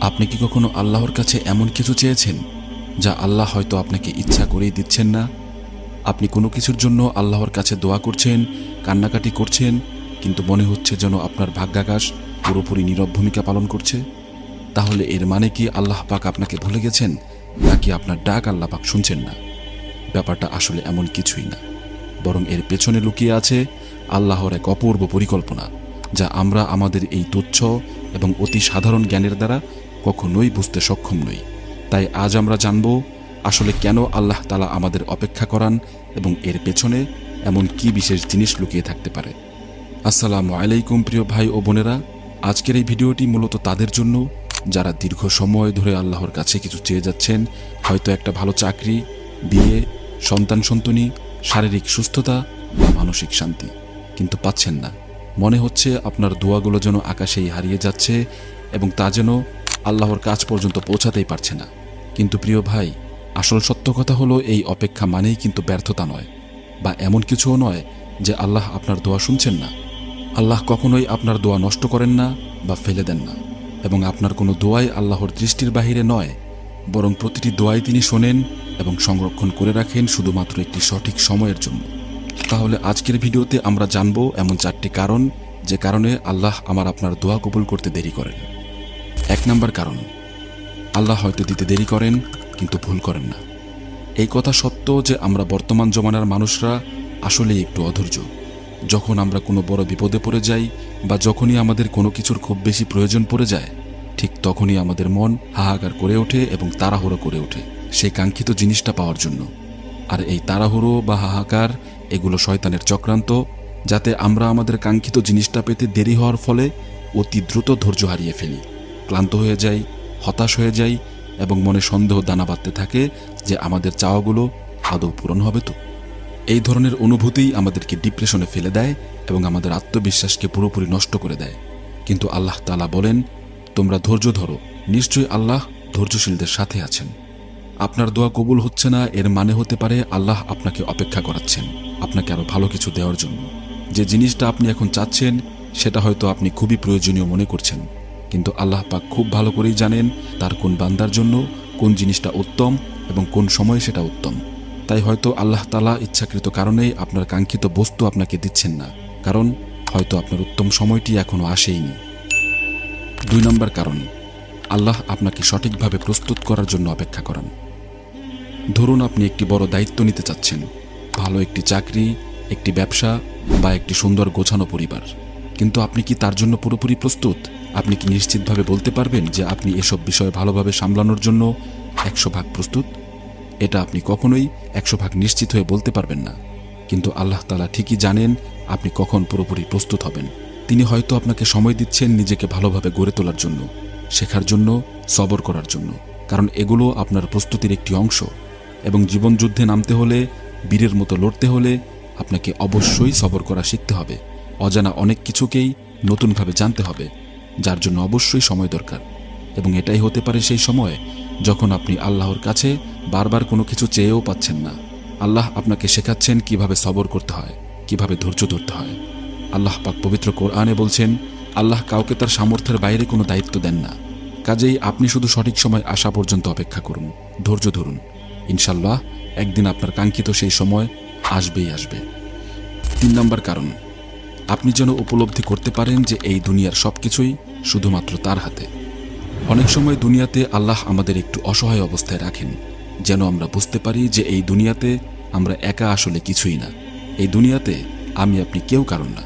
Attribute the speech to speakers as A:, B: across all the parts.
A: আপনি কি কখনো আল্লাহর কাছে এমন কিছু চেয়েছেন যা আল্লাহ হয়তো আপনাকে ইচ্ছা করেই দিচ্ছেন না? আপনি কোনো কিছুর জন্য আল্লাহর কাছে দোয়া করছেন, কান্নাকাটি করছেন, কিন্তু মনে হচ্ছে যেন আপনার ভাগ্যাকাশ পুরোপুরি নীরব ভূমিকা পালন করছে। তাহলে এর মানে কি আল্লাহ পাক আপনাকে ভুলে গেছেন, নাকি আপনার ডাক আল্লাহ পাক শুনছেন না? ব্যাপারটা আসলে এমন কিছুই না, বরং এর পেছনে লুকিয়ে আছে আল্লাহর এক অপূর্ব পরিকল্পনা, যা আমরা আমাদের এই তুচ্ছ এবং অতি সাধারণ জ্ঞানের দ্বারা কখনোই বুঝতে সক্ষম নই। তাই আজ আমরা জানব আসলে কেন আল্লাহ তাআলা আমাদের অপেক্ষা করান এবং এর পেছনে এমন কি বিশেষ জিনিস লুকিয়ে থাকতে পারে। আসসালামু আলাইকুম প্রিয় ভাই ও বোনেরা, আজকের এই ভিডিওটি মূলত তাদের জন্য যারা দীর্ঘ সময় ধরে আল্লাহর কাছে কিছু চেয়ে যাচ্ছেন, হয়তো একটা ভালো চাকরি, বিয়ে, সন্তান-সন্ততি, শারীরিক সুস্থতা বা মানসিক শান্তি, কিন্তু পাচ্ছেন না। মনে হচ্ছে আপনার দোয়াগুলো যেন আকাশেই হারিয়ে যাচ্ছে এবং তা যেন আল্লাহর কাছ পর্যন্ত পৌঁছাতেই পারছে না। কিন্তু প্রিয় ভাই, আসল সত্য কথা হলো এই অপেক্ষা মানেই কিন্তু ব্যর্থতা নয়, বা এমন কিছুও নয় যে আল্লাহ আপনার দোয়া শুনছেন না। আল্লাহ কখনোই আপনার দোয়া নষ্ট করেন না বা ফেলে দেন না, এবং আপনার কোনো দোয়াই আল্লাহর দৃষ্টির বাহিরে নয়, বরং প্রতিটি দোয়াই তিনি শোনেন এবং সংরক্ষণ করে রাখেন শুধুমাত্র একটি সঠিক সময়ের জন্য। তাহলে আজকের ভিডিওতে আমরা জানব এমন 4টি কারণ, যে কারণে আল্লাহ আপনার দোয়া কবুল করতে দেরি করেন। 1 নম্বর কারণ, আল্লাহ হয়তো দিতে দেরি করেন কিন্তু ভুল করেন না। এই কথা সত্য যে আমরা বর্তমান জমানার মানুষরা আসলেই একটু অধৈর্য। যখন আমরা কোনো বড় বিপদে পড়ে যাই বা যখনই আমাদের কোনো কিছুর খুব বেশি প্রয়োজন পড়ে যায়, ঠিক তখনই আমাদের মন হাহাকার করে ওঠে এবং তাড়াহুড়ো করে ওঠে সেই কাঙ্ক্ষিত জিনিসটা পাওয়ার জন্য। আর এই তাড়াহুড়ো বা হাহাকার, এগুলো শয়তানের চক্রান্ত, যাতে আমরা আমাদের কাঙ্ক্ষিত জিনিসটা পেতে দেরি হওয়ার ফলে অতি দ্রুত ধৈর্য হারিয়ে ফেলি, ক্লান্ত হয়ে যাই, হতাশ হয়ে যাই এবং মনে সন্দেহ দানা বাঁধতে থাকে যে আমাদের চাওয়াগুলো আদৌ পূরণ হবে তো। এই ধরনের অনুভূতিই আমাদেরকে ডিপ্রেশনে ফেলে দেয় এবং আমাদের আত্মবিশ্বাসকে পুরোপুরি নষ্ট করে দেয়। কিন্তু আল্লাহ তাআলা বলেন, তোমরা ধৈর্য ধরো, নিশ্চয়ই আল্লাহ ধৈর্যশীলদের সাথে আছেন। আপনার দোয়া কবুল হচ্ছে না, এর মানে হতে পারে আল্লাহ আপনাকে অপেক্ষা করাচ্ছেন আপনাকে আরো ভালো কিছু দেওয়ার জন্য। যে জিনিসটা আপনি এখন চাচ্ছেন সেটা হয়তো আপনি খুবই প্রয়োজনীয় মনে করছেন, কিন্তু আল্লাহ পাক খুব ভালো করেই জানেন তার কোন বান্দার জন্য কোন জিনিসটা উত্তম এবং কোন সময়ে সেটা উত্তম। তাই হয়তো আল্লাহ তাআলা ইচ্ছাকৃত কারণেই আপনার কাঙ্ক্ষিত বস্তু আপনাকে দিচ্ছেন না, কারণ হয়তো আপনার উত্তম সময়টি এখনো আসেইনি। 2 নম্বর কারণ, আল্লাহ আপনাকে সঠিকভাবে প্রস্তুত করার জন্য অপেক্ষা করান। ধরুন আপনি একটি বড় দায়িত্ব নিতে চাচ্ছেন, ভালো একটি চাকরি, একটি ব্যবসা বা একটি সুন্দর গোছানো পরিবার, কিন্তু আপনি কি তার জন্য পুরোপুরি প্রস্তুত? আপনি কি নিশ্চিতভাবে বলতে পারবেন যে আপনি এসব বিষয় ভালোভাবে সামলানোর জন্য 100% প্রস্তুত? এটা আপনি কখনোই 100% নিশ্চিত হয়ে বলতে পারবেন না। কিন্তু আল্লাহ তাআলা ঠিকই জানেন আপনি কখন পুরোপুরি প্রস্তুত হবেন। তিনি হয়তো আপনাকে সময় দিচ্ছেন নিজেকে ভালোভাবে গড়ে তোলার জন্য, শেখার জন্য, সবর করার জন্য, কারণ এগুলো আপনার প্রস্তুতির একটি অংশ। এবং জীবনযুদ্ধে নামতে হলে, বীরের মতো লড়তে হলে আপনাকে অবশ্যই সবর করা শিখতে হবে। অজানা অনেক কিছুকেই নতুনভাবে জানতে হবে, যার জন্য অবশ্যই সময় দরকার। এবং এটাই হতে পারে সেই সময় যখন আপনি আল্লাহর কাছে বারবার কোনো কিছু চেয়েও পাচ্ছেন না। আল্লাহ আপনাকে শেখাচ্ছেন কিভাবে সবর করতে হয়, কিভাবে ধৈর্য ধরতে হয়। আল্লাহ পাক পবিত্র কোরআনে বলছেন, আল্লাহ কাউকে তার সামর্থ্যের বাইরে কোনো দায়িত্ব দেন না। কাজেই আপনি শুধু সঠিক সময় আসা পর্যন্ত অপেক্ষা করুন, ধৈর্য ধরুন। ইনশাল্লাহ একদিন আপনার কাঙ্ক্ষিত সেই সময় আসবেই আসবে। 3 নম্বর কারণ, আপনি যেন উপলব্ধি করতে পারেন যে এই দুনিয়ার সবকিছুই শুধুমাত্র তার হাতে। অনেক সময় দুনিয়াতে আল্লাহ আমাদের একটু অসহায় অবস্থায় রাখেন, যেন আমরা বুঝতে পারি যে এই দুনিয়াতে আমরা একা আসলে কিছুই না। এই দুনিয়াতে আমি আপনি কেউ কারণ না।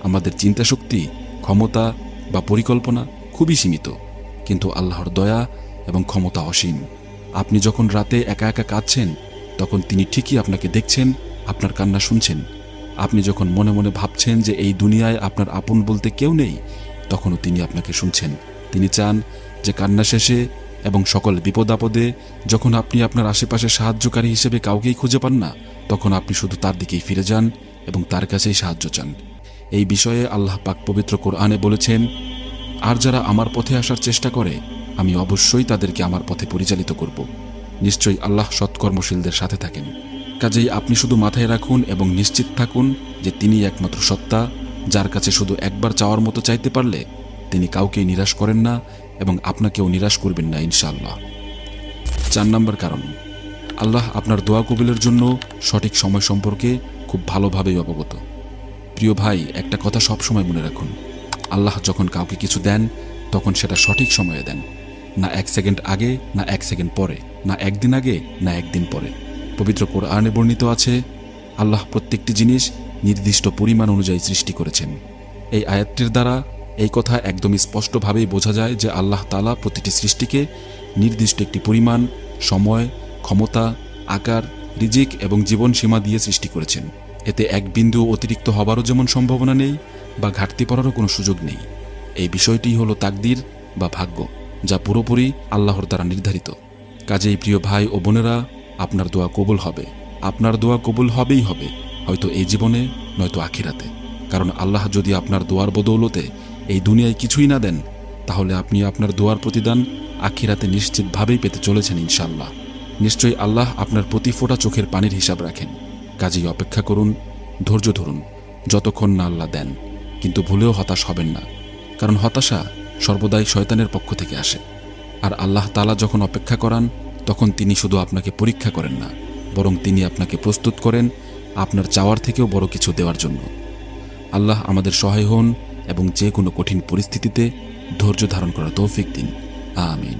A: আমাদের চিন্তাশক্তি, ক্ষমতা বা পরিকল্পনা খুবই সীমিত, কিন্তু আল্লাহর দয়া এবং ক্ষমতা অসীম। আপনি যখন রাতে একা একা কাঁদছেন, তখন তিনি ঠিকই আপনাকে দেখছেন, আপনার কান্না শুনছেন। আপনি যখন মনে মনে ভাবছেন যে এই দুনিয়ায় আপনার আপন বলতে কেউ নেই, তখনও তিনি আপনাকে শুনছেন। তিনি চান যে কান্না শেষে এবং সকল বিপদ আপদে যখন আপনি আপনার আশেপাশে সাহায্যকারী হিসেবে কাউকেই খুঁজে পান না, তখন আপনি শুধু তার দিকেই ফিরে যান এবং তার কাছেই সাহায্য চান। এই বিষয়ে আল্লাহ পাক পবিত্র কোরআনে বলেছেন, আর যারা আমার পথে আসার চেষ্টা করে আমি অবশ্যই তাদেরকে আমার পথে পরিচালিত করব। নিশ্চয়ই আল্লাহ সৎকর্মশীলদের সাথে থাকেন। কাজেই আপনি শুধু মাথায় রাখুন এবং নিশ্চিত থাকুন যে তিনি একমাত্র সত্তা, যার কাছে শুধু একবার চাওয়ার মতো চাইতে পারলে তিনি কাউকেই নিরাশ করেন না এবং আপনাকেও নিরাশ করবেন না ইনশাআল্লাহ। 4 নম্বর কারণ, আল্লাহ আপনার দোয়া কবুলের জন্য সঠিক সময় সম্পর্কে খুব ভালোভাবেই অবগত। প্রিয় ভাই, একটা কথা সবসময় মনে রাখুন, আল্লাহ যখন কাউকে কিছু দেন তখন সেটা সঠিক সময়ে দেন, না 1 সেকেন্ড আগে, না 1 সেকেন্ড পরে, না 1 দিন আগে, না 1 দিন পরে। পবিত্র কোরআনে বর্ণিত আছে, আল্লাহ প্রত্যেকটি জিনিস নির্দিষ্ট পরিমাণ অনুযায়ী সৃষ্টি করেছেন। এই আয়াতটির দ্বারা এই কথা একদমই স্পষ্টভাবেই বোঝা যায় যে আল্লাহ তাআলা প্রতিটি সৃষ্টিকে নির্দিষ্ট একটি পরিমাণ, সময়, ক্ষমতা, আকার, রিজিক এবং জীবন সীমা দিয়ে সৃষ্টি করেছেন। এতে এক বিন্দু অতিরিক্ত হবারও যেমন সম্ভাবনা নেই বা ঘাটতি পড়ারও কোনো সুযোগ নেই। এই বিষয়টি হলো তাকদির বা ভাগ্য, যা পুরোপুরি আল্লাহর দ্বারা নির্ধারিত। কাজেই প্রিয় ভাই ও বোনেরা, আপনার দোয়া কবুল হবে, আপনার দোয়া কবুল হবেই হবে, হয়তো এই জীবনে নয়তো আখিরাতে। কারণ আল্লাহ যদি আপনার দোয়ার বদৌলতে এই দুনিয়ায় কিছুই না দেন, তাহলে আপনি আপনার দোয়ার প্রতিদান আখিরাতে নিশ্চিতভাবেই পেতে চলেছেন ইনশাআল্লাহ। নিশ্চয়ই আল্লাহ আপনার প্রতি ফোঁটা চোখের পানির হিসাব রাখেন। কাজেই অপেক্ষা করুন, ধৈর্য ধরুন, যতক্ষণ না আল্লাহ দেন। কিন্তু ভুলেও হতাশ হবেন না, কারণ হতাশা সর্বদাই শয়তানের পক্ষ থেকে আসে। আর আল্লাহ তাআলা যখন অপেক্ষা করান, তখন তিনি শুধু আপনাকে পরীক্ষা করেন না, বরং তিনি আপনাকে প্রস্তুত করেন আপনার চাওয়ার থেকেও বড় কিছু দেওয়ার জন্য। আল্লাহ আমাদের সহায় হন এবং যে কোনো কঠিন পরিস্থিতিতে ধৈর্য ধারণ করার তৌফিক দিন। আমিন।